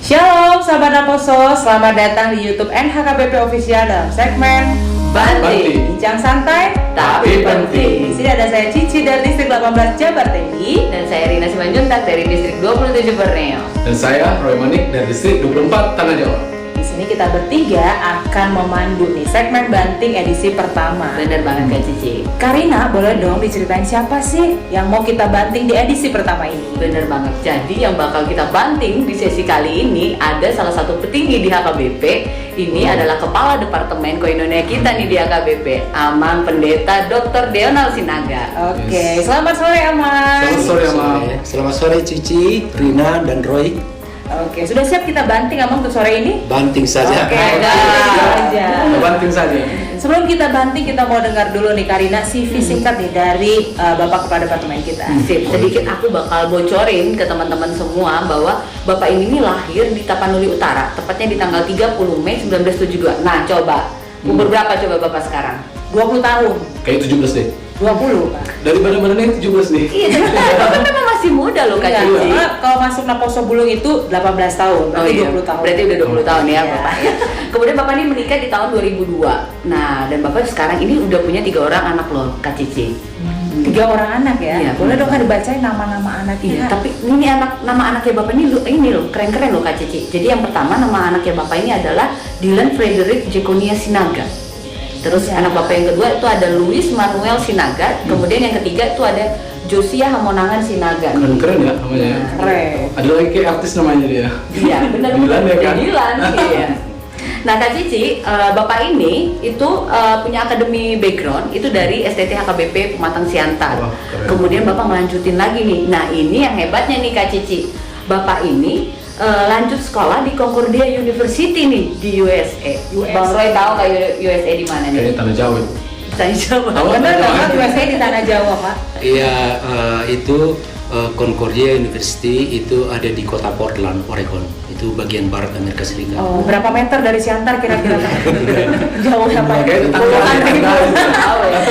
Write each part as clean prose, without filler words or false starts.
Shalom sahabat Naposo, selamat datang di YouTube NHKBP Official dalam segmen Banting, bincang santai tapi penting. Di sini ada saya Cici dari distrik 18 Jabar TI, dan saya Rina Simanjuntak dari distrik 27 Borneo. Dan saya Roy Manik dari distrik 24 Tanah Jawa. Di sini kita bertiga akan memandu nih segmen Banting edisi pertama. Bener banget Kak Cici. Karina, boleh dong diceritain siapa sih yang mau kita banting di edisi pertama ini? Bener banget. Jadi yang bakal kita banting di sesi kali ini ada salah satu petinggi di HKBP. Ini adalah Kepala Departemen Koinonia kita nih di HKBP, Amang Pendeta Dr. Deonal Sinaga. Oke, selamat sore Amang. Selamat sore Amang. Selamat sore Cici, Rina, dan Roy. Oke, sudah siap kita banting Amang untuk sore ini? Banting saja. Oke, aja. Banting saja. Sebelum kita banting, kita mau dengar dulu nih Karina CV singkat nih dari Bapak Kepala Departemen kita. Sip, sedikit aku bakal bocorin ke teman-teman semua bahwa Bapak ini nih lahir di Tapanuli Utara, tepatnya di tanggal 30 Mei 1972. Nah, coba umur berapa coba Bapak sekarang? 20 tahun. Kayak 17 deh. 20, Pak. Dari badan-badannya 17 nih. Iya, Bapak memang masih muda loh Kak Iya, Cici. karena kalau masuk Naposo Bulung itu 18 tahun, berarti 20 tahun. Berarti udah 20 tahun ya Iya. Bapak ya. Kemudian Bapak ini menikah di tahun 2002. Nah, dan Bapak sekarang ini udah punya 3 orang anak loh Kak Cici. 3 orang anak ya? Iya, Boleh benar. dong kan dibacain nama-nama anaknya? Iya, tapi ini nama anaknya Bapak ini loh keren-keren loh Kak Cici. Jadi yang pertama nama anaknya Bapak ini adalah Dylan Frederick Jekonia Sinaga. Terus anak Bapak yang kedua itu ada Luis Manuel Sinaga. Kemudian yang ketiga itu ada Josia Hamonangan Sinaga. Keren-keren ya namanya ya. Keren. Ada lagi kayak artis namanya dia. Iya, benar Dylan ya kan? Dylan, iya. Nah Kak Cici, Bapak ini itu punya akademi background itu dari STT HKBP Pematang Siantar. Wah, keren. Kemudian Bapak melanjutin lagi nih. Nah ini yang hebatnya nih Kak Cici. Bapak ini lanjut sekolah di Concordia University nih di USA. Bang Roy tahu nggak USA di mana nih? Kayaknya Tanah Jawa. Tanah Jawa. Tahu. Benar banget USA di Tanah Jawa, Pak. Iya, itu Concordia University itu ada di kota Portland, Oregon. Itu bagian barat Amerika Serikat. Oh, berapa meter dari Siantar kira-kira? Jauh ya Pak? Kayak tetangga. Puluhan ribu.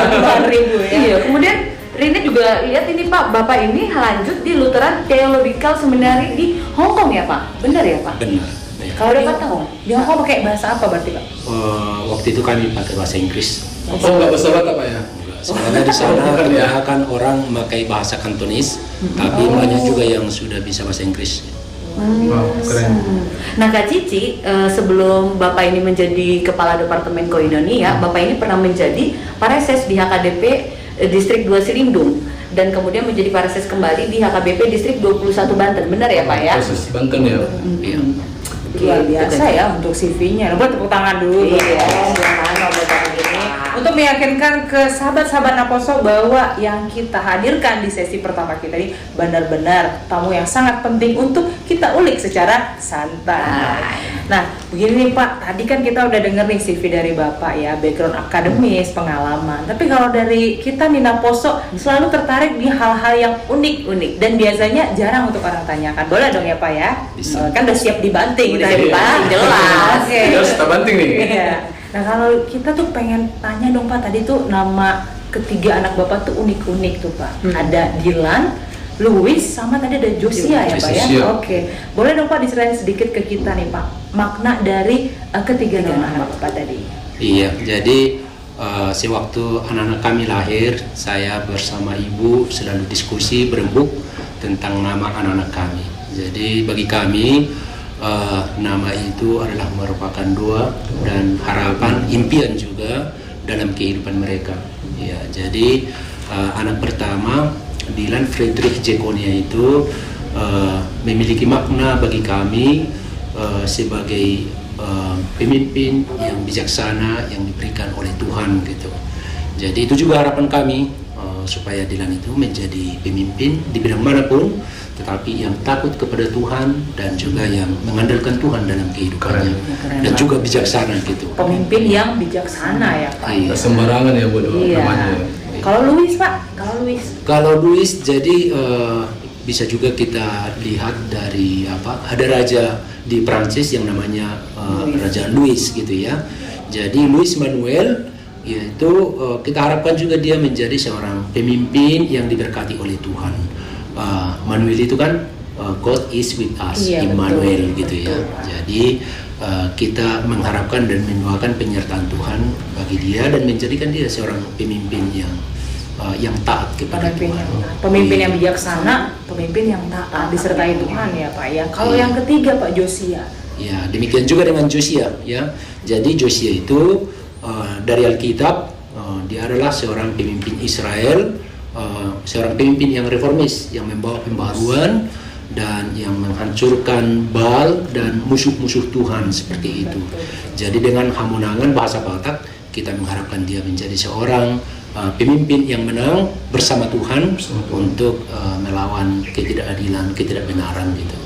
Puluhan ribu ya? Iya, kemudian Rina juga lihat ini Pak, Bapak ini lanjut di Lutheran Theological Seminary di Hong Kong ya Pak? Benar ya Pak? Benar. Ya. Kalau Bapak di tahu? Di Hong Kong pakai bahasa apa berarti Pak? Waktu itu kami pakai bahasa Inggris. Oh, nggak bersahabat apa ya? Soalnya di sana kebanyakan orang memakai bahasa Kantonis, tapi banyak juga yang sudah bisa bahasa Inggris. Wow, keren. Nah Kak Cici, sebelum Bapak ini menjadi Kepala Departemen Koinonia, Bapak ini pernah menjadi Pareses di HKDP Distrik 2 Silindung dan kemudian menjadi Pareses kembali di HKBP Distrik 21 Banten, benar ya Pak ya? Khusus Banten ya. Iya. Luar biasa ya untuk CV-nya. Buat tepuk tangan dulu. Iya, dong. jangan buat ini. Untuk meyakinkan ke sahabat-sahabat Naposo bahwa yang kita hadirkan di sesi pertama kita ini benar-benar tamu yang sangat penting untuk kita ulik secara santai. Nah, begini nih Pak, tadi kan kita udah denger nih CV dari Bapak ya, background akademis, pengalaman. Tapi kalau dari kita nih Naposo selalu tertarik di hal-hal yang unik-unik dan biasanya jarang untuk orang tanyakan. Boleh dong ya Pak ya? Bisa. Kan udah siap dibanting Udah tadi siap Pak. dibanting, jelas. Oke. Kita harus kita banting nih. Iya. Nah kalau kita tuh pengen tanya dong Pak, tadi tuh nama ketiga anak Bapak tuh unik-unik tuh Pak. Ada Dylan, Louis, sama tadi ada Josia ya Pak ya? Josia. Oke. Boleh dong Pak diceritain sedikit ke kita nih Pak, makna dari ketiga nama anak Bapak tadi. Iya, jadi sewaktu anak-anak kami lahir, saya bersama ibu selalu diskusi berembuk tentang nama anak-anak kami. Jadi bagi kami nama itu adalah merupakan doa dan harapan, impian juga dalam kehidupan mereka. Ya, jadi anak pertama Dylan Frederick Jekonia itu memiliki makna bagi kami sebagai pemimpin yang bijaksana yang diberikan oleh Tuhan gitu. Jadi itu juga harapan kami supaya Dylan itu menjadi pemimpin di bidang manapun, tetapi yang takut kepada Tuhan dan juga yang mengandalkan Tuhan dalam kehidupannya. Keren Dan banget. juga bijaksana gitu. Pemimpin yang bijaksana ya Pak. Iya. Nggak sembarangan ya buat Iya. namanya. Kalau Louis Pak, kalau Louis. Kalau Louis jadi bisa juga kita lihat dari ada raja di Prancis yang namanya Raja Louis gitu ya. Jadi Louis Manuel yaitu kita harapkan juga dia menjadi seorang pemimpin yang diberkati oleh Tuhan. Manuel itu kan God is with us, Iya, Immanuel betul, gitu ya. betul. Jadi kita mengharapkan dan mendoakan penyertaan Tuhan bagi dia dan menjadikan dia seorang pemimpin yang taat kepada Pemimpin Tuhan. yang, pemimpin yang Iya. bijaksana, pemimpin yang taat, disertai Tuhan ya Pak ya. Kalau Iya. yang ketiga Pak Josia. Ya, demikian juga dengan Josia ya. Jadi Josia itu dari Alkitab dia adalah seorang pemimpin Israel, seorang pemimpin yang reformis, yang membawa pembaruan dan yang menghancurkan Baal dan musuh-musuh Tuhan seperti itu. Jadi dengan Hamunangan bahasa Batak kita mengharapkan dia menjadi seorang pemimpin yang menang bersama Tuhan untuk melawan ketidakadilan, ketidakbenaran gitu.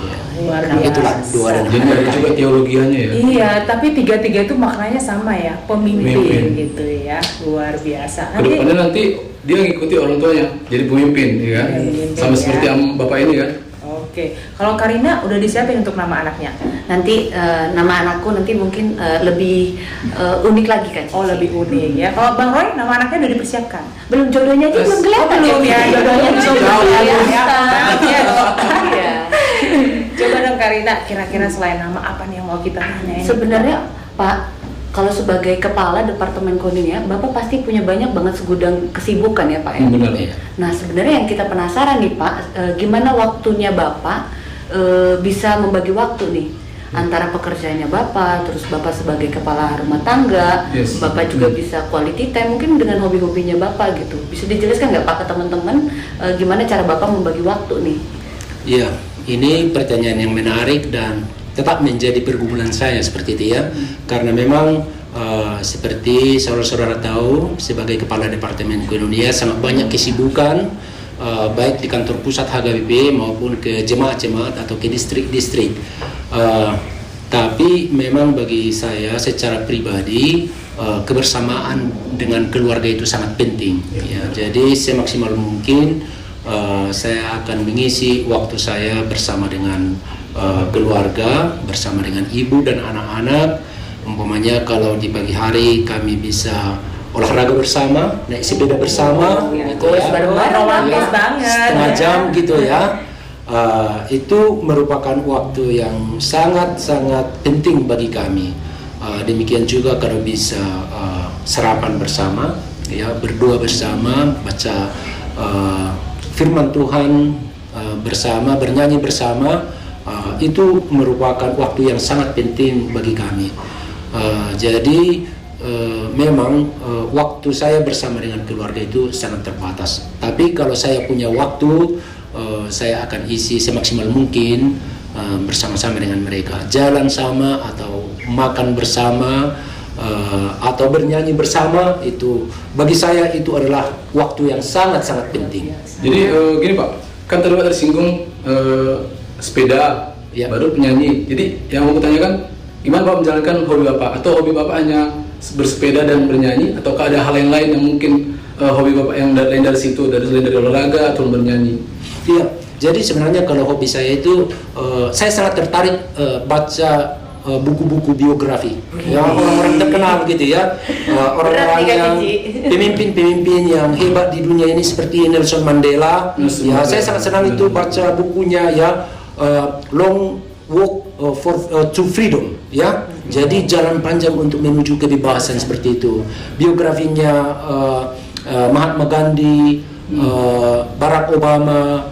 Ya. Luar Itulah biasa. dua dan Jadi ada juga teologianya ya. Iya, tapi tiga-tiga itu maknanya sama ya, pemimpin Pemimpin. gitu ya, luar biasa. Kedepannya nanti dia ngikuti orang tuanya jadi pemimpin, ya kan? Jadi pemimpin, Sama ya. seperti bapak ini kan. Oke, kalau Karina udah disiapin untuk nama anaknya? Nanti nama anakku nanti mungkin lebih unik lagi kan Cici? Oh, lebih unik ya. Kalau Bang Roy, nama anaknya udah dipersiapkan? Belum, jodohnya aja belum kelihatan belum ya, jodohnya belum belum kelihatan. ya. Iya dong. Iya. Coba dong Karina, kira-kira selain nama apa nih yang mau kita tanyain? Sebenarnya Pak, kalau sebagai kepala departemen coding ya, Bapak pasti punya banyak banget segudang kesibukan ya Pak ya. Benar. Iya. Nah sebenarnya yang kita penasaran nih Pak, gimana waktunya Bapak bisa membagi waktu nih antara pekerjaannya Bapak, terus Bapak sebagai kepala rumah tangga, Yes. Bapak juga bisa quality time mungkin dengan hobi-hobinya Bapak gitu. Bisa dijelaskan nggak Pak ke teman-teman gimana cara Bapak membagi waktu nih? Iya, ini pertanyaan yang menarik dan tetap menjadi pergumulan saya seperti itu ya. Karena memang seperti saudara-saudara tahu, sebagai kepala departemen koinonia sangat banyak kesibukan, baik di kantor pusat HKBP maupun ke jemaat-jemaat atau ke distrik-distrik. Tapi memang bagi saya secara pribadi kebersamaan dengan keluarga itu sangat penting. Ya, jadi semaksimal mungkin saya akan mengisi waktu saya bersama dengan keluarga, bersama dengan ibu dan anak-anak. Umpamanya kalau di pagi hari kami bisa olahraga bersama, naik sepeda bersama, gitu ya. bareng-bareng, romantis Ya, banget. setengah jam gitu ya. Itu merupakan waktu yang sangat-sangat penting bagi kami. Demikian juga kalau bisa sarapan bersama, ya, berdoa bersama, baca firman Tuhan bersama, bernyanyi bersama, itu merupakan waktu yang sangat penting bagi kami. Jadi memang waktu saya bersama dengan keluarga itu sangat terbatas. Tapi kalau saya punya waktu, saya akan isi semaksimal mungkin bersama-sama dengan mereka, jalan sama atau makan bersama atau bernyanyi bersama. Itu bagi saya itu adalah waktu yang sangat-sangat penting. Jadi gini Pak, kan tadi Pak tersinggung sepeda, Ya. baru penyanyi. Jadi yang mau kutanyakan, gimana Pak menjalankan hobi Bapak? Atau hobi Bapak hanya bersepeda dan bernyanyi? Ataukah ada hal yang lain yang mungkin hobi Bapak yang lain dari situ, selain dari olahraga atau bernyanyi? Iya, jadi sebenarnya kalau hobi saya itu, saya sangat tertarik baca buku-buku biografi, ya, orang-orang terkenal gitu ya, orang-orang Berat nih, Kak yang Cici. pemimpin-pemimpin yang hebat di dunia ini seperti Nelson Mandela. Nelson Ya, Mandela. saya sangat senang itu baca bukunya ya, Long Walk to Freedom, ya. Jadi jalan panjang untuk menuju kebebasan seperti itu. Biografinya Mahatma Gandhi, Barack Obama,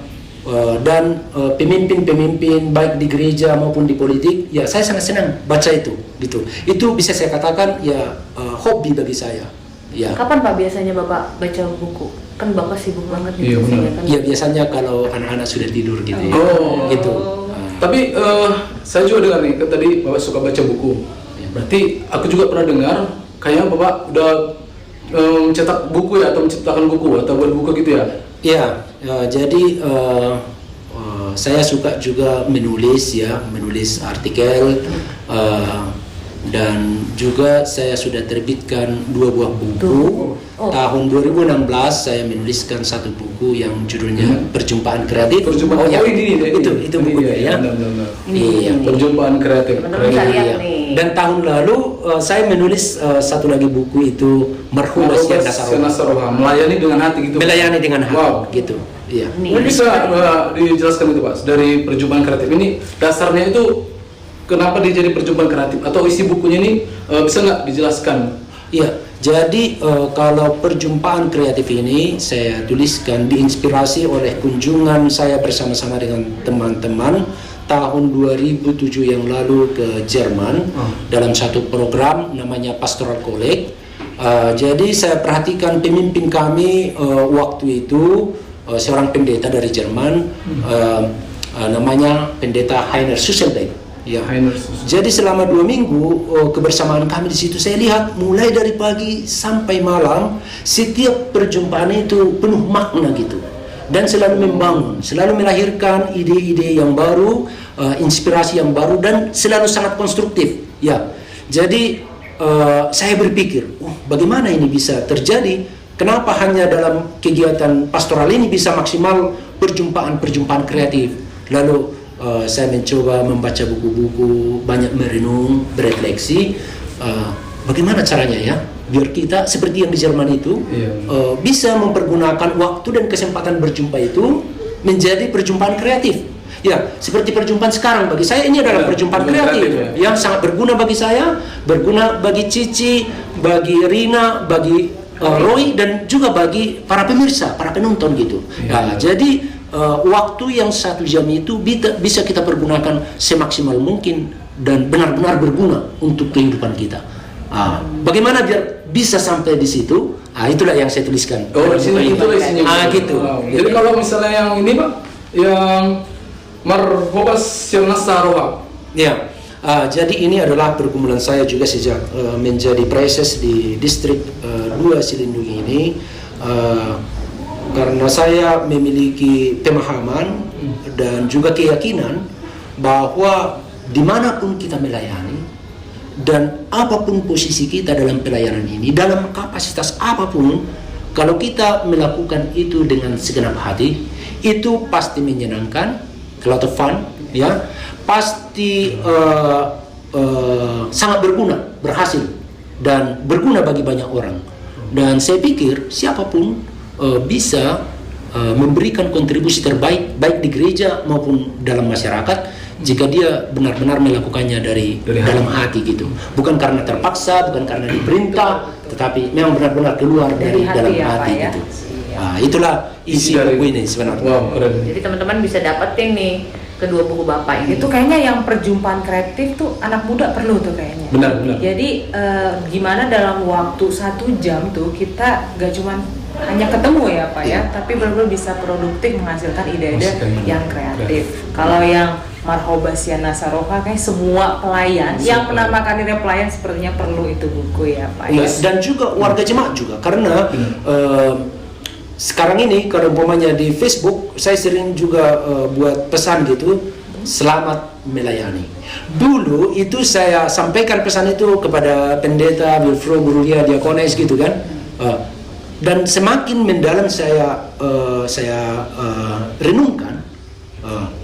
dan pemimpin-pemimpin baik di gereja maupun di politik, ya saya sangat senang baca itu, gitu. Itu bisa saya katakan ya hobi bagi saya. Ya. Kapan Pak biasanya Bapak baca buku? Kan Bapak sibuk banget Iya, nih biasanya benar. kan. Ya biasanya kalau anak-anak sudah tidur gitu ya. Oh. Gitu. Tapi saya juga dengar nih, kan tadi Bapak suka baca buku. Ya. Berarti aku juga pernah dengar, kayaknya Bapak udah mencetak buku ya, atau menciptakan buku atau buat buku gitu ya? Ya, jadi saya suka juga menulis ya, menulis artikel, dan juga saya sudah terbitkan 2 buah buku. Oh. Tahun 2016 saya menuliskan satu buku yang judulnya Perjumpaan Kreatif. Perjumpaan, ya, oh ini deh, itu ini. bukunya Iya, ya. benar. Iya. Perjumpaan kreatif. Teman-teman bisa lihat Iya. nih. Dan tahun lalu saya menulis satu lagi buku itu Marhum Bastian Nasaroha. Nasaroha, melayani dengan hati gitu. Melayani dengan hati, Wow. gitu. Iya. Mungkin bisa dijelaskan itu Pak, dari perjumpaan kreatif ini dasarnya itu kenapa dia jadi perjumpaan kreatif atau isi bukunya ini bisa nggak dijelaskan? Iya, jadi kalau perjumpaan kreatif ini saya tuliskan diinspirasi oleh kunjungan saya bersama-sama dengan teman-teman tahun 2007 yang lalu ke Jerman dalam satu program namanya Pastoral College. Jadi saya perhatikan pemimpin kami waktu itu seorang pendeta dari Jerman, namanya pendeta Heiner Susselbeck. Ya. Jadi selama 2 minggu kebersamaan kami di situ, saya lihat mulai dari pagi sampai malam setiap perjumpaan itu penuh makna gitu, dan selalu membangun, selalu melahirkan ide-ide yang baru, inspirasi yang baru, dan selalu sangat konstruktif. Ya, jadi saya berpikir, bagaimana ini bisa terjadi? Kenapa hanya dalam kegiatan pastoral ini bisa maksimal perjumpaan-perjumpaan kreatif? Lalu saya mencoba membaca buku-buku, banyak merenung, berefleksi, bagaimana caranya ya biar kita seperti yang di Jerman itu bisa mempergunakan waktu dan kesempatan berjumpa itu menjadi perjumpaan kreatif. Ya, seperti perjumpaan sekarang bagi saya ini adalah perjumpaan kreatif yang sangat berguna bagi saya, berguna bagi Cici, bagi Rina, bagi Roy, dan juga bagi para pemirsa, para penonton gitu. Nah, jadi waktu yang 1 jam itu bisa kita pergunakan semaksimal mungkin dan benar-benar berguna untuk kehidupan kita. Bagaimana biar bisa sampai di situ? Itulah yang saya tuliskan. Oh, di sini itulah isinya. Gitu. Wow. Jadi kalau misalnya yang ini Pak, yang Marhobas Nasaroha. Ya. Jadi ini adalah pergumulan saya juga sejak menjadi preses di distrik 2 Silindungi ini. Karena saya memiliki pemahaman dan juga keyakinan bahwa dimanapun kita melayani dan apapun posisi kita dalam pelayanan ini, dalam kapasitas apapun, kalau kita melakukan itu dengan segenap hati, itu pasti menyenangkan, a lot of fun, ya, pasti sangat berguna, berhasil, dan berguna bagi banyak orang. Dan saya pikir siapapun bisa memberikan kontribusi terbaik baik di gereja maupun dalam masyarakat jika dia benar-benar melakukannya dari dalam hati gitu, bukan karena terpaksa, bukan karena diperintah, tetapi memang benar-benar keluar dari dalam hati ya? gitu. Itulah isi buku ini sebenarnya. Wow, jadi teman-teman bisa dapetin nih kedua buku Bapak ini. Itu kayaknya yang perjumpaan kreatif tuh anak muda perlu tuh kayaknya. Benar. Jadi gimana dalam waktu 1 jam tuh kita gak cuman hanya ketemu ya Pak ya, tapi benar-benar bisa produktif menghasilkan ide-ide yang kreatif. Kalau yang Marhobas Nasaroha kayak semua pelayan yang menamakan diri pelayan sepertinya perlu itu buku ya Pak ya. Dan juga warga jemaat juga, karena sekarang ini kalau umpamanya di Facebook saya sering juga buat pesan gitu, selamat melayani. Dulu itu saya sampaikan pesan itu kepada pendeta, Wilfro, Gurulia, Diakones gitu kan. Dan semakin mendalam saya renungkan,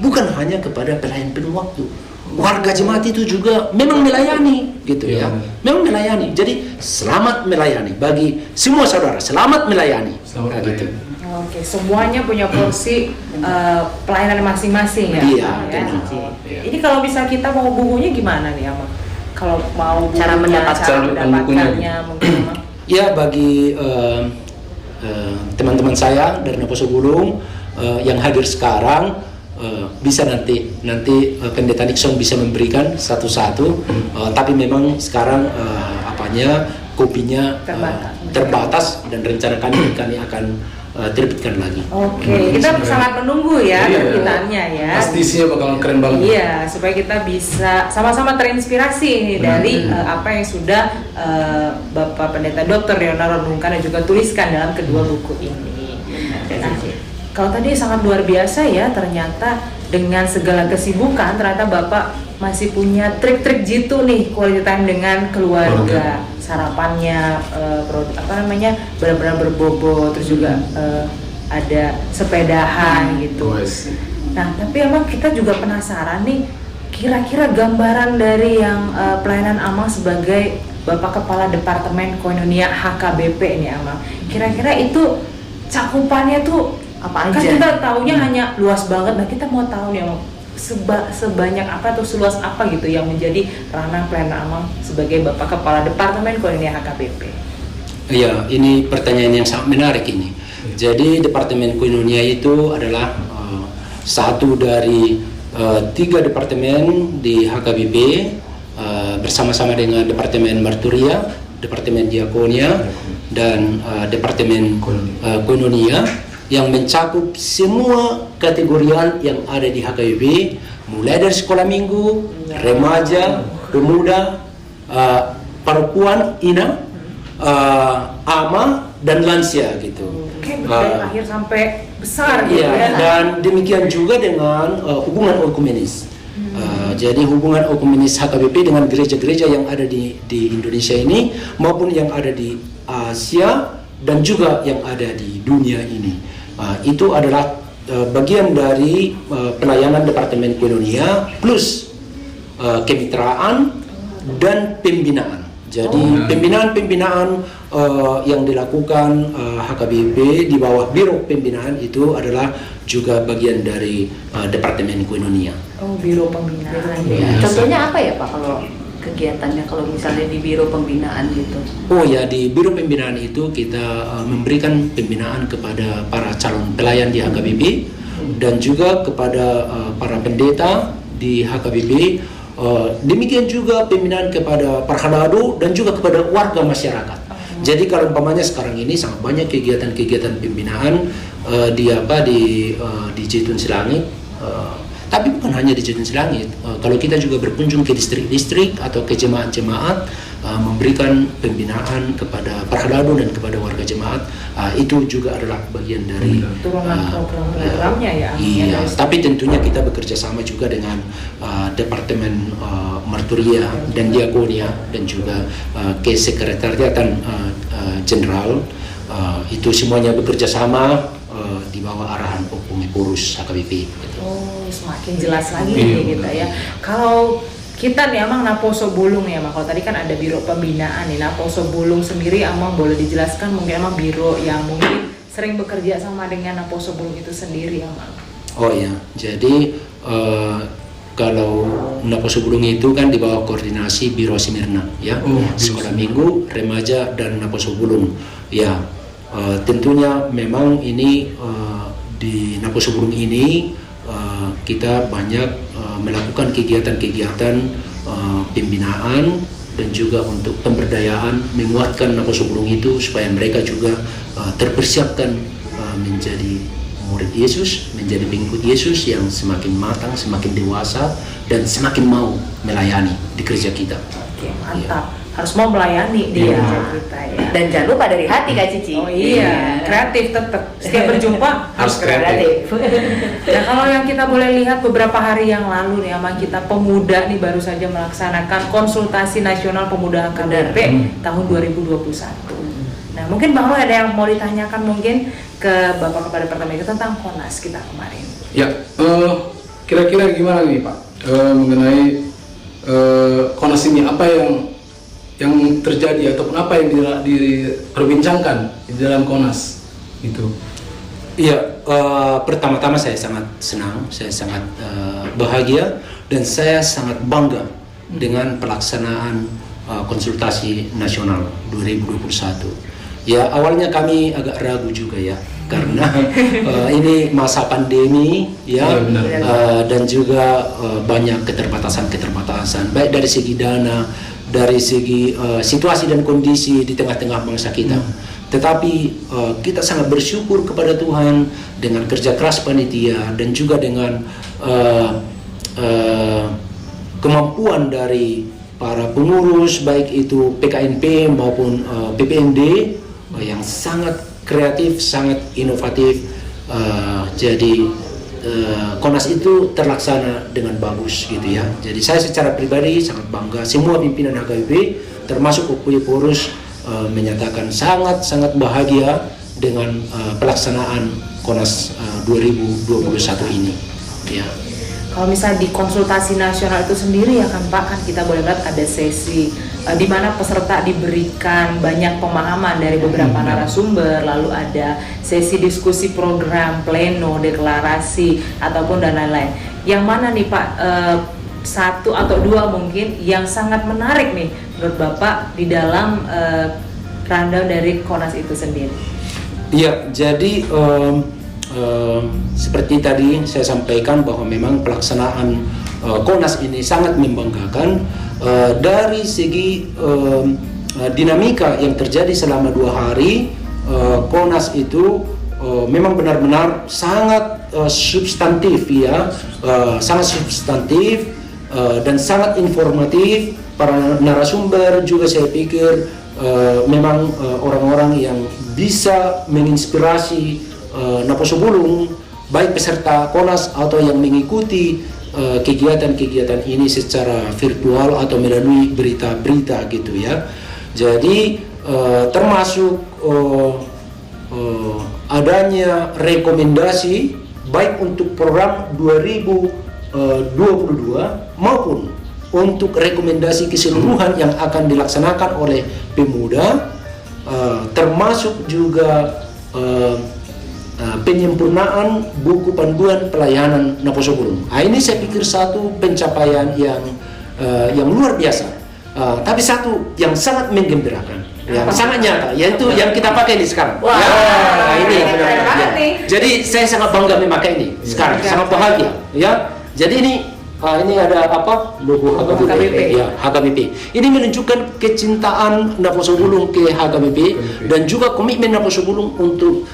bukan hanya kepada pelayan penuh waktu, warga jemaat itu juga memang melayani gitu ya, memang melayani. Jadi selamat melayani bagi semua saudara, selamat melayani. Gitu. Oke, semuanya punya porsi pelayanan masing-masing ya. Iya. Ini kalau bisa kita mau bukunya gimana nih Ama? Kalau mau Cara mendapatkannya mungkin Ama? Ya, bagi teman-teman saya dari Naposo Gunung yang hadir sekarang, bisa nanti pendeta Nixon bisa memberikan satu-satu, tapi memang sekarang kopinya terbatas dan rencana kami akan terbitkan lagi. Oke, kita sangat menunggu ya terbitaannya ya. Pasti isinya bakalan keren banget. Iya, supaya kita bisa sama-sama terinspirasi dari apa yang sudah Bapak Pendeta Dr. Leonardo renungkan dan juga tuliskan dalam kedua buku ini. Nah, kalau tadi sangat luar biasa ya, ternyata dengan segala kesibukan ternyata Bapak masih punya trik-trik jitu nih, quality time dengan keluarga. Sarapannya benar-benar berbobot, terus juga ada sepedahan gitu. Nah, tapi emang kita juga penasaran nih, kira-kira gambaran dari yang pelayanan Amang sebagai Bapak Kepala Departemen Koinonia HKBP nih Amang, kira-kira itu cakupannya tuh Apa Kan aja? kita taunya hanya luas banget. Nah, kita mau tahu nih Amang, sebanyak apa atau seluas apa gitu yang menjadi ranah pelayanan Amang sebagai Bapak Kepala Departemen Koinonia HKBP. Ya, ini pertanyaan yang sangat menarik ini. Jadi Departemen Koinonia itu adalah satu dari 3 departemen di HKBP bersama-sama dengan Departemen Marturia, Departemen Diakonia, dan Departemen Koinonia yang mencakup semua kategorian yang ada di HKBP, mulai dari sekolah minggu, remaja, pemuda, perempuan, ina, ama, dan lansia gitu. Oke, dari akhir sampai besar gitu Iya, ya. dan demikian juga dengan hubungan ekumenis. Jadi hubungan ekumenis HKBP dengan gereja-gereja yang ada di Indonesia ini maupun yang ada di Asia dan juga yang ada di dunia ini. Itu adalah bagian dari pelayanan Departemen Koinonia plus kemitraan dan pembinaan. Jadi pembinaan-pembinaan yang dilakukan HKBP di bawah Biro Pembinaan itu adalah juga bagian dari Departemen Koinonia. Oh, Biro Pembinaan. Ya. Contohnya apa ya Pak kalau kegiatannya kalau misalnya di Biro Pembinaan gitu? Oh ya, di Biro Pembinaan itu kita memberikan pembinaan kepada para calon pelayan di HKBP dan juga kepada para pendeta di HKBP. Demikian juga pembinaan kepada para halado dan juga kepada warga masyarakat. Jadi kalau umpamanya sekarang ini sangat banyak kegiatan-kegiatan pembinaan di Jitun Silangit. Tapi bukan hanya di Jitun Silangit. Kalau kita juga berkunjung ke distrik-distrik atau ke jemaat-jemaat, memberikan pembinaan kepada para halado dan kepada warga jemaat, itu juga adalah bagian dari Turunan program-programnya ya. Iya, tapi tentunya kita bekerja sama juga dengan Departemen Marturia dan Diakonia dan juga Kesekretariatan Jenderal. Itu semuanya bekerja sama di bawah arahan pengurus HKBP. Gitu. Oh, semakin jelas lagi nih kita ya. Kalau kita nih Amang Naposo Bulung ya, Amang. Kalau tadi kan ada Biro Pembinaan nih, Naposo Bulung sendiri Amang boleh dijelaskan mungkin Amang biro yang mungkin sering bekerja sama dengan Naposo Bulung itu sendiri Amang. Oh ya, jadi kalau Naposo Bulung itu kan di bawah koordinasi Biro Simirna ya, sekolah minggu, remaja dan Naposo Bulung. Ya, tentunya memang ini di Naposo Bulung ini kita banyak melakukan kegiatan-kegiatan pembinaan dan juga untuk pemberdayaan, menguatkan Naposo Bulung itu supaya mereka juga terpersiapkan menjadi murid Yesus, menjadi pengikut Yesus yang semakin matang, semakin dewasa dan semakin mau melayani di gereja kita. Oke, mantap. Harus mau melayani di gereja kita ya. Dan jangan lupa dari hati Kak Cici. Oh iya, kreatif tetap. Setiap berjumpa harus kreatif. Nah, kalau yang kita boleh lihat beberapa hari yang lalu nih, Amang, kita pemuda nih baru saja melaksanakan konsultasi nasional pemuda HKBP tahun 2021. Nah, mungkin Bang Roy ada yang mau ditanyakan mungkin ke Bapak Kepala Departemen tentang Konas kita kemarin. Ya, kira-kira gimana nih Pak mengenai Konas ini, apa yang terjadi ataupun apa yang diperbincangkan di dalam Konas itu? Iya, pertama-tama saya sangat senang, saya sangat bahagia dan saya sangat bangga dengan pelaksanaan konsultasi nasional 2021. Ya, awalnya kami agak ragu juga ya, karena ini masa pandemi ya, dan juga banyak keterbatasan baik dari segi dana, dari segi situasi dan kondisi di tengah-tengah bangsa kita. Tetapi kita sangat bersyukur kepada Tuhan dengan kerja keras panitia dan juga dengan kemampuan dari para pengurus baik itu PKNP maupun PPND yang sangat kreatif, sangat inovatif. Jadi Konas itu terlaksana dengan bagus gitu ya. Jadi saya secara pribadi sangat bangga. Semua pimpinan HKBP termasuk pengurus menyatakan sangat bahagia dengan pelaksanaan Konas 2021 ini. Ya. kalau misalnya di konsultasi nasional itu sendiri ya kan Pak, kan kita boleh lihat ada sesi di mana peserta diberikan banyak pemahaman dari beberapa narasumber, lalu ada sesi diskusi program, pleno, deklarasi ataupun dan lain-lain. Yang mana nih Pak, satu atau dua mungkin yang sangat menarik nih menurut Bapak di dalam rundown dari KONAS itu sendiri? Iya, jadi seperti tadi saya sampaikan bahwa memang pelaksanaan KONAS ini sangat membanggakan dari segi dinamika yang terjadi selama 2 hari. KONAS itu memang benar-benar sangat substantif ya, sangat substantif dan sangat informatif. Para narasumber juga saya pikir memang orang-orang yang bisa menginspirasi Naposo Bulung, baik peserta KONAS atau yang mengikuti kegiatan-kegiatan ini secara virtual atau melalui berita-berita gitu ya. Jadi termasuk adanya rekomendasi baik untuk program 2022 maupun untuk rekomendasi keseluruhan yang akan dilaksanakan oleh pemuda, termasuk juga penyempurnaan buku panduan pelayanan Naposo Bulung. Ini saya pikir satu pencapaian yang luar biasa, tapi satu yang sangat menggembirakan, yang sangat nyata, yaitu yang kita pakai ini sekarang. Wah, ini benar. Jadi saya sangat bangga memakai ini sekarang, sangat bahagia. Ya, jadi ini ada apa? Logo HKBP. Ya, HKBP. Ini menunjukkan kecintaan Naposo Bulung ke HKBP dan juga komitmen Naposo Bulung untuk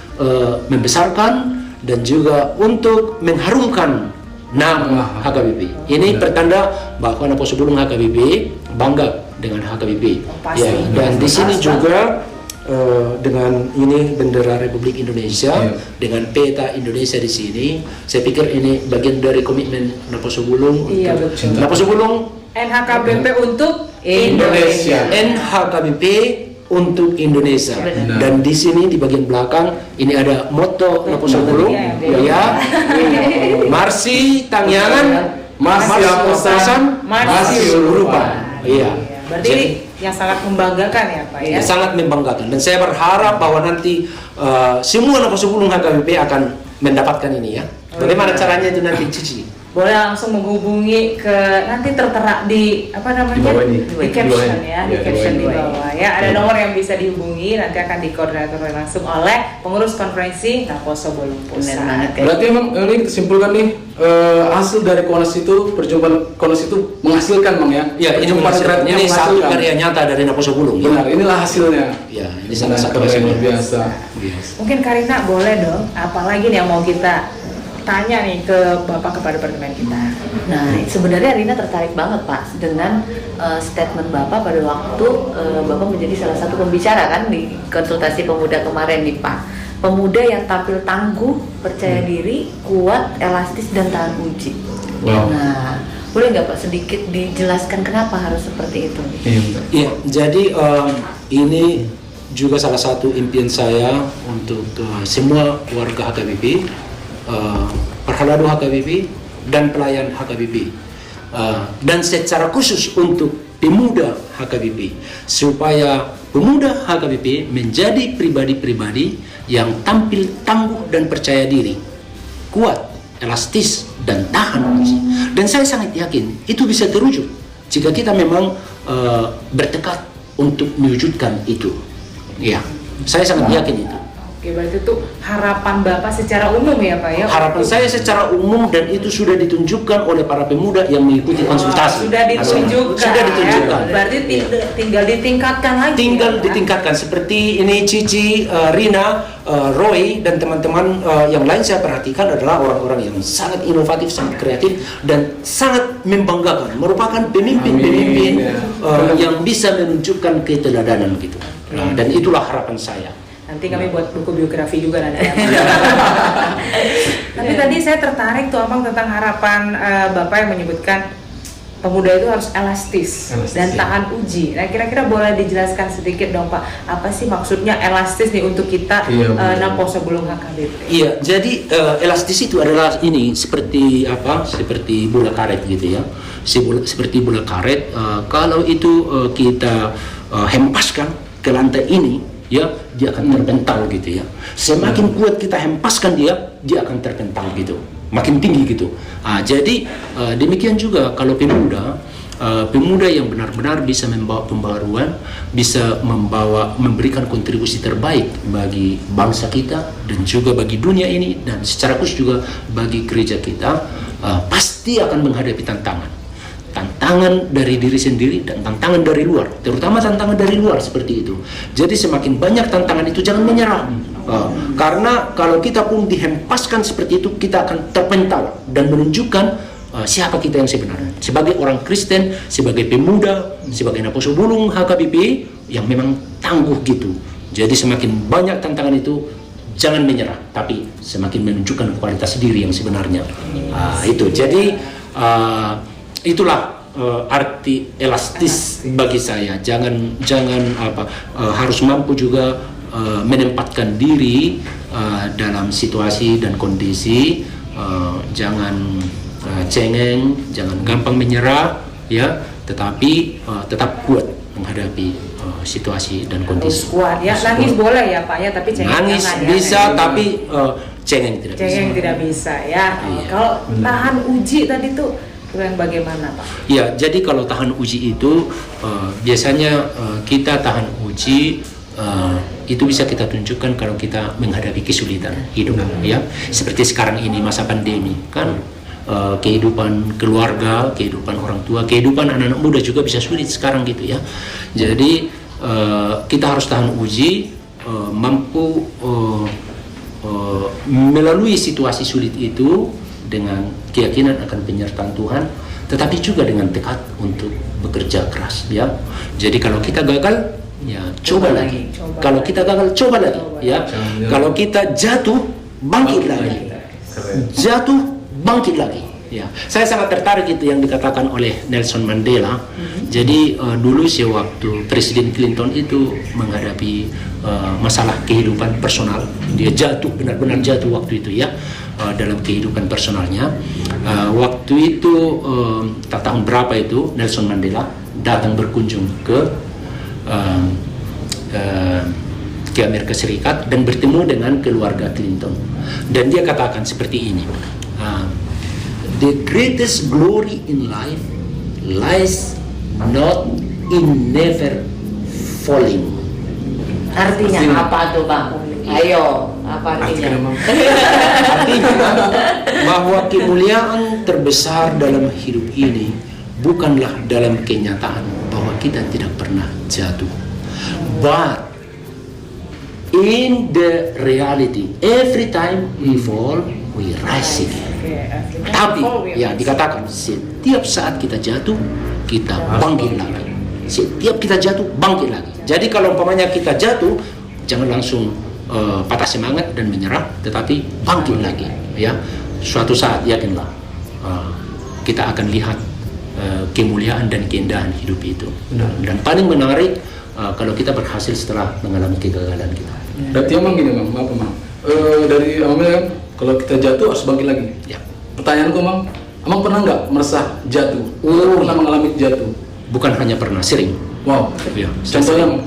membesarkan dan juga untuk mengharumkan nama HKBP. Ini pertanda bahwa Naposo Bulung HKBP bangga dengan HKBP. Ya, dan di sini juga dengan ini bendera Republik Indonesia, dengan peta Indonesia di sini, saya pikir ini bagian dari komitmen Naposo Bulung. Iya, betul. Naposo Bulung NHKBP untuk Indonesia. NHKBP untuk Indonesia. Benar. Dan di sini di bagian belakang ini ada moto Naposo Bulung, ya. Marsi Tangyangan, Marsi Apostasan, Marsi Urupan. Iya. Berarti ini yang sangat membanggakan ya Pak ya? Sangat membanggakan, dan saya berharap bahwa nanti semua Naposo Bulung HKBP akan mendapatkan ini ya. Bagaimana caranya itu nanti Cici? Boleh langsung menghubungi ke nanti tertera di apa namanya? Di bawah ini. Di caption ya, di Ya, caption di di bawah bawah ya. Ada nomor yang bisa dihubungi, nanti akan dikoordinator langsung oleh pengurus konferensi Naposo Bulung Pusat. Benar banget. Berarti emang ini kita simpulkan nih, hasil dari KONAS itu, perjumpaan KONAS itu menghasilkan Bang ya? Ya, ini Perjumpaan ini satu karya nyata dari Naposo Bulung. Benar, inilah hasilnya. Ya, ini salah satu keren, hasilnya. luar biasa. Mungkin Karina boleh dong, apalagi nih yang mau kita tanya nih ke Bapak, kepada departemen kita. Nah, sebenarnya Rina tertarik banget Pak dengan statement Bapak pada waktu Bapak menjadi salah satu pembicara kan di konsultasi pemuda kemarin nih Pak. Pemuda yang tampil tangguh, percaya diri, kuat, elastis dan tahan uji. Wow. Nah, boleh nggak Pak sedikit dijelaskan kenapa harus seperti itu? Iya, jadi ini juga salah satu impian saya untuk semua warga HKBP, perhaladu HKBP dan pelayan HKBP, dan secara khusus untuk pemuda HKBP, supaya pemuda HKBP menjadi pribadi-pribadi yang tampil tangguh dan percaya diri, kuat, elastis dan tahan uji. Dan saya sangat yakin itu bisa terwujud jika kita memang bertekad untuk mewujudkan itu. Ya, saya sangat yakin itu. Oke, berarti itu harapan Bapak secara umum ya Pak ya? Harapan saya secara umum, dan itu sudah ditunjukkan oleh para pemuda yang mengikuti konsultasi. Sudah ditunjukkan. Sudah ditunjukkan. Ya? Berarti tinggal ditingkatkan lagi. Tinggal ya, ditingkatkan seperti ini Cici, Rina, Roy dan teman-teman yang lain saya perhatikan adalah orang-orang yang sangat inovatif, sangat kreatif dan sangat membanggakan, merupakan pemimpin-pemimpin yang bisa menunjukkan keteladanan gitu. Nah, dan itulah harapan saya. Nanti kami buat buku biografi juga nanti. Tapi tadi saya tertarik tuh Abang tentang harapan Bapak yang menyebutkan pemuda itu harus elastis dan ya. tahan uji. Nah, kira-kira boleh dijelaskan sedikit dong Pak, apa sih maksudnya elastis nih untuk kita naposo sebelum HKBP? Iya, jadi elastis itu adalah ini seperti apa? Seperti bola karet gitu ya. Seperti bola karet. Kalau itu kita hempaskan ke lantai ini, ya dia akan terpental gitu ya. Semakin kuat kita hempaskan dia akan terpental gitu, makin tinggi gitu. Jadi demikian juga kalau pemuda yang benar-benar bisa membawa pembaruan, bisa memberikan kontribusi terbaik bagi bangsa kita dan juga bagi dunia ini, dan secara khusus juga bagi gereja kita, pasti akan menghadapi tantangan dari diri sendiri dan tantangan dari luar, terutama tantangan dari luar seperti itu. Jadi semakin banyak tantangan itu jangan menyerah, karena kalau kita pun dihempaskan seperti itu, kita akan terpental dan menunjukkan siapa kita yang sebenarnya sebagai orang Kristen, sebagai pemuda, sebagai naposo bulung HKBP yang memang tangguh gitu. Jadi semakin banyak tantangan itu jangan menyerah, tapi semakin menunjukkan kualitas diri yang sebenarnya. Itu jadi itulah arti elastis bagi saya. Jangan harus mampu juga menempatkan diri dalam situasi dan kondisi. Jangan cengeng, jangan gampang menyerah, ya, tetapi tetap kuat menghadapi situasi dan kondisi. Harus kuat ya, nangis boleh ya Pak ya, tapi cengeng nangis jangan, bisa, ya. tapi cengeng tidak bisa. Cengeng tidak bisa ya. Iya. Kalau tahan uji tadi tuh yang bagaimana Pak? Ya, jadi kalau tahan uji itu biasanya kita tahan uji itu bisa kita tunjukkan kalau kita menghadapi kesulitan hidup, ya. Seperti sekarang ini masa pandemi kan, kehidupan keluarga, kehidupan orang tua, kehidupan anak-anak muda juga bisa sulit sekarang gitu ya. Jadi kita harus tahan uji, mampu melalui situasi sulit itu dengan keyakinan akan penyertaan Tuhan, tetapi juga dengan tekad untuk bekerja keras, ya. Jadi kalau kita gagal, ya coba lagi. Kalau kita gagal, coba lagi, ya. Kalau kita jatuh, bangkit lagi. Jatuh, bangkit lagi. Ya, saya sangat tertarik itu yang dikatakan oleh Nelson Mandela. Jadi dulu sewaktu Presiden Clinton itu menghadapi masalah kehidupan personal, dia jatuh, benar-benar jatuh waktu itu ya, dalam kehidupan personalnya. Waktu itu tahun berapa itu Nelson Mandela datang berkunjung ke Amerika Serikat dan bertemu dengan keluarga Clinton, dan dia katakan seperti ini. The greatest glory in life lies not in never falling. Artinya apa tuh Bang? Ayo, apa artinya? Artinya bahwa kemuliaan terbesar dalam hidup ini bukanlah dalam kenyataan bahwa kita tidak pernah jatuh, but in the reality, every time we fall, we rise again. Tapi ya dikatakan setiap saat kita jatuh, kita bangkit lagi. Setiap kita jatuh, bangkit lagi. Jadi kalau umpamanya kita jatuh, jangan langsung patah semangat dan menyerah, tetapi bangkit lagi. Ya, suatu saat yakinlah kita akan lihat kemuliaan dan keindahan hidup itu. Dan paling menarik kalau kita berhasil setelah mengalami kegagalan kita. Berarti emang gini Bang, maaf Bang. Dari Amel kan, kalau kita jatuh harus bangkit lagi. Ya. Pertanyaanku Amang pernah nggak merasa jatuh? Pernah mengalami jatuh? Bukan hanya pernah, sering. Wow. Ya, Contohnya?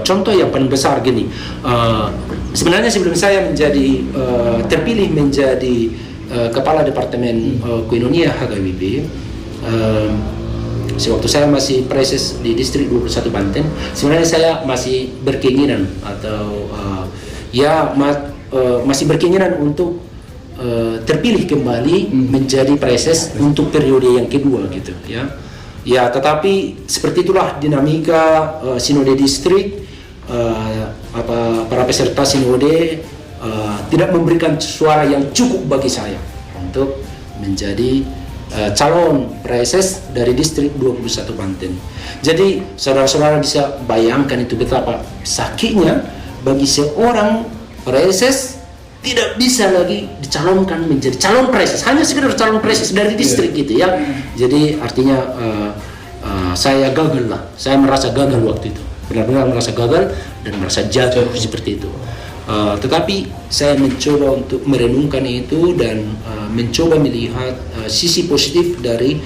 Contoh yang paling besar gini. Sebenarnya sebelum saya menjadi terpilih menjadi kepala departemen koinonia HKBP, sewaktu saya masih preses di distrik 21 Banten, sebenarnya saya masih berkeinginan atau masih berkeinginan untuk terpilih kembali menjadi preses untuk periode yang kedua gitu ya. Ya, tetapi seperti itulah dinamika sinode distrik, para peserta sinode tidak memberikan suara yang cukup bagi saya untuk menjadi calon preses dari distrik 21 Banten. Jadi saudara-saudara bisa bayangkan itu betapa sakitnya bagi seorang preses tidak bisa lagi dicalonkan menjadi calon preses, hanya sekedar calon preses dari distrik gitu ya. Jadi artinya saya gagal lah, saya merasa gagal waktu itu, benar-benar merasa gagal dan merasa jatuh seperti itu. Tetapi saya mencoba untuk merenungkan itu dan mencoba melihat sisi positif dari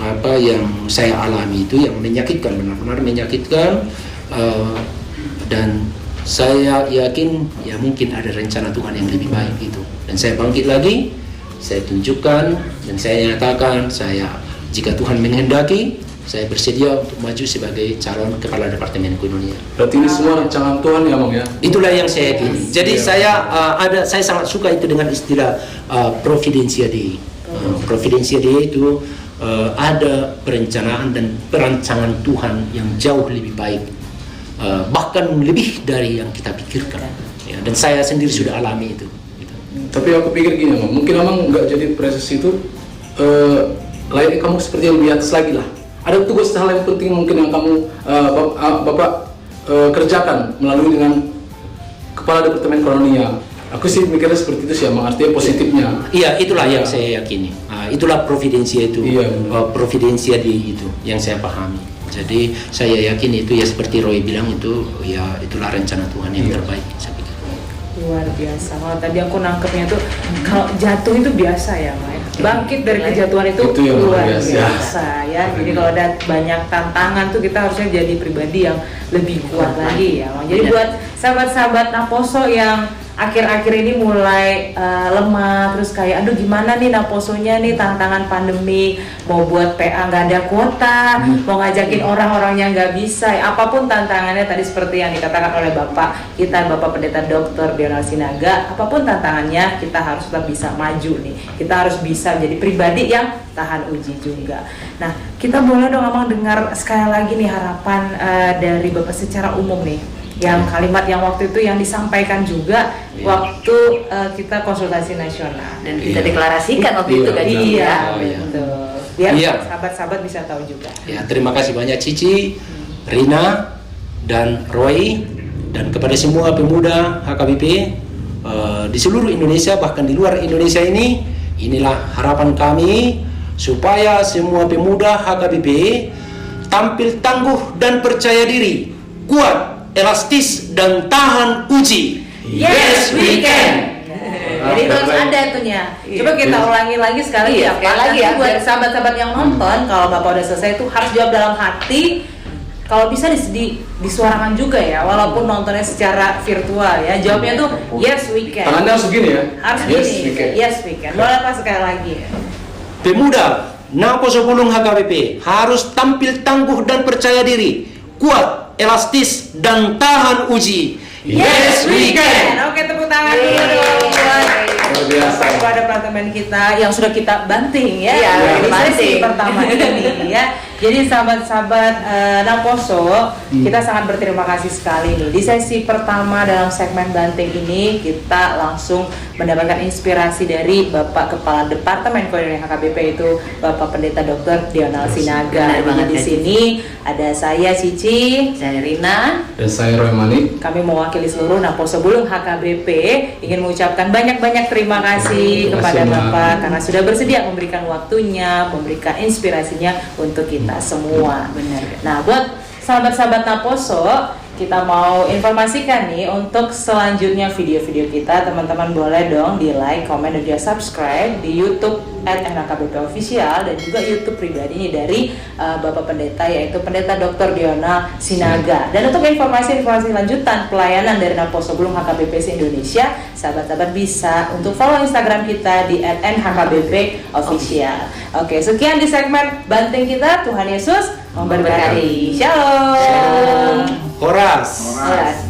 apa yang saya alami itu yang menyakitkan, benar-benar menyakitkan, dan saya yakin ya mungkin ada rencana Tuhan yang lebih baik itu. Dan saya bangkit lagi, saya tunjukkan dan saya nyatakan jika Tuhan menghendaki, saya bersedia untuk maju sebagai calon kepala Departemen Koinonia. Berarti ini semua rancangan Tuhan ya Bang ya? Itulah yang saya yakini. Jadi saya sangat suka itu dengan istilah Providentia Dei. Providentia Dei itu ada perencanaan dan perancangan Tuhan yang jauh lebih baik, bahkan lebih dari yang kita pikirkan. Ya, dan saya sendiri sudah alami itu. Gitu. Tapi aku pikir gini Bang, mungkin Abang nggak jadi preses itu layaknya kamu seperti yang di atas lagi lah. Ada tugas hal yang penting mungkin yang kamu Bapak kerjakan melalui dengan kepala Departemen Koinonia. Aku sih mikirnya seperti itu sih, artinya positifnya. Iya, itulah yang saya yakini. Itulah providensia itu, providensia di itu yang saya pahami. Jadi saya yakin itu ya seperti Roy bilang itu ya itulah rencana Tuhan yang terbaik. Saya pikir. Luar biasa. Kalau tadi aku nangkepnya tuh kalau jatuh itu biasa ya, Maya. Bangkit dari kejatuhan itu luar biasa ya. Jadi kalau ada banyak tantangan tuh kita harusnya jadi pribadi yang lebih kuat lagi ya. Jadi buat sahabat-sahabat Naposo yang akhir-akhir ini mulai lemah, terus kayak aduh gimana nih Naposonya nih, tantangan pandemi, mau buat PA nggak ada kuota, mau ngajakin orang-orang yang nggak bisa, apapun tantangannya tadi seperti yang dikatakan oleh Bapak kita, Bapak Pendeta Dr. Dional Sinaga, apapun tantangannya kita harus tetap bisa maju nih, kita harus bisa jadi pribadi yang tahan uji juga. Nah, kita boleh dong Abang dengar sekali lagi nih harapan dari Bapak secara umum nih, yang kalimat yang waktu itu yang disampaikan juga waktu kita konsultasi nasional dan kita deklarasikan waktu itu kan. Biar sahabat-sahabat bisa tahu juga. Ya, terima kasih banyak Cici, Rina, dan Roy, dan kepada semua pemuda HKBP di seluruh Indonesia, bahkan di luar Indonesia ini. Inilah harapan kami supaya semua pemuda HKBP tampil tangguh dan percaya diri, kuat, elastis dan tahan uji. Yes, we can. Jadi itu harus ada itunya. Coba kita ulangi lagi sekali ya, Pak. Lagi ya buat sahabat-sahabat yang nonton, kalau Bapak udah selesai itu harus jawab dalam hati. Kalau bisa disuarakan juga ya, walaupun nontonnya secara virtual ya. Jawabnya tuh yes we can. Tangannya harus begini ya. Harus begini. Yes we can. Boleh Pak sekali lagi. Pemuda Naposo Bulung HKBP harus tampil tangguh dan percaya diri, kuat, elastis dan tahan uji. Yes we can. Oke, tepuk tangan dulu dong buat Bapak Departemen kita yang sudah kita banting ya. Di sesi pertama ini ya. Jadi sahabat-sahabat Naposo, kita sangat berterima kasih sekali nih. Di sesi pertama dalam segmen banting ini kita langsung mendapatkan inspirasi dari Bapak Kepala Departemen Koinonia HKBP itu Bapak Pendeta Dr. Dional Sinaga. Di sini ada saya Cici, saya Rina, dan saya Roy Manik. Kami mewakili seluruh Naposo Bulung HKBP ingin mengucapkan banyak-banyak terima kasih kepada Bapak karena sudah bersedia memberikan waktunya, memberikan inspirasinya untuk kita semua. Benar. Nah, buat sahabat-sahabat Naposo, kita mau informasikan nih untuk selanjutnya video-video kita, teman-teman boleh dong di like, komen, dan juga subscribe di YouTube @NHKBP Official dan juga YouTube pribadi ini dari Bapak Pendeta yaitu Pendeta Dr. Dional Sinaga. Dan untuk informasi-informasi lanjutan pelayanan dari Naposo Bulung HKBP se-Indonesia, sahabat-sahabat bisa untuk follow Instagram kita di @NHKBP Official. Oke, sekian di segmen banting kita. Tuhan Yesus memberkati. Shalom. Horas. Horas.